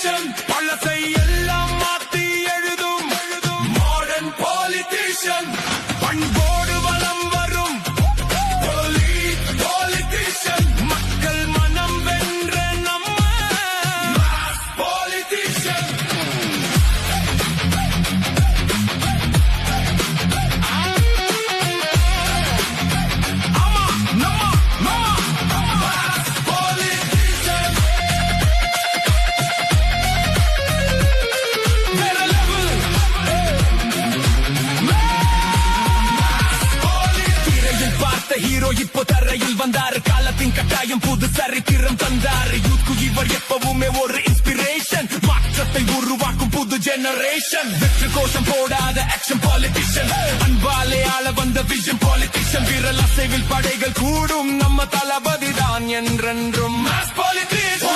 politician பழசை எல்லாம் மாத்தி எழுதும் மாடர்ன் politician பண்போடு வலம் வரும் politician மக்கள் மனம் வென்ற நம்ம mass politician ஹீரோ இப்போ தரையில் வந்தாரு காலத்தின் கட்டாயம் புது சரித்திரம் தந்தாரு யூத்க்கு இவர் எப்பவுமே ஒரு இன்ஸ்பிரேஷன் மாற்றத்தை உருவாக்கும் புது ஜெனரேஷன் வெற்றி கோஷம் போடாத ஆக்ஷன் பாலிட்டிஷியன் அன்பாலே ஆள வந்த விஷன் பாலிட்டிஷியன் விரல் அசைவில் படைகள் கூடும் நம்ம தளபதி தான் என்றென்றும் மாஸ் பாலிட்டிக்ஸ்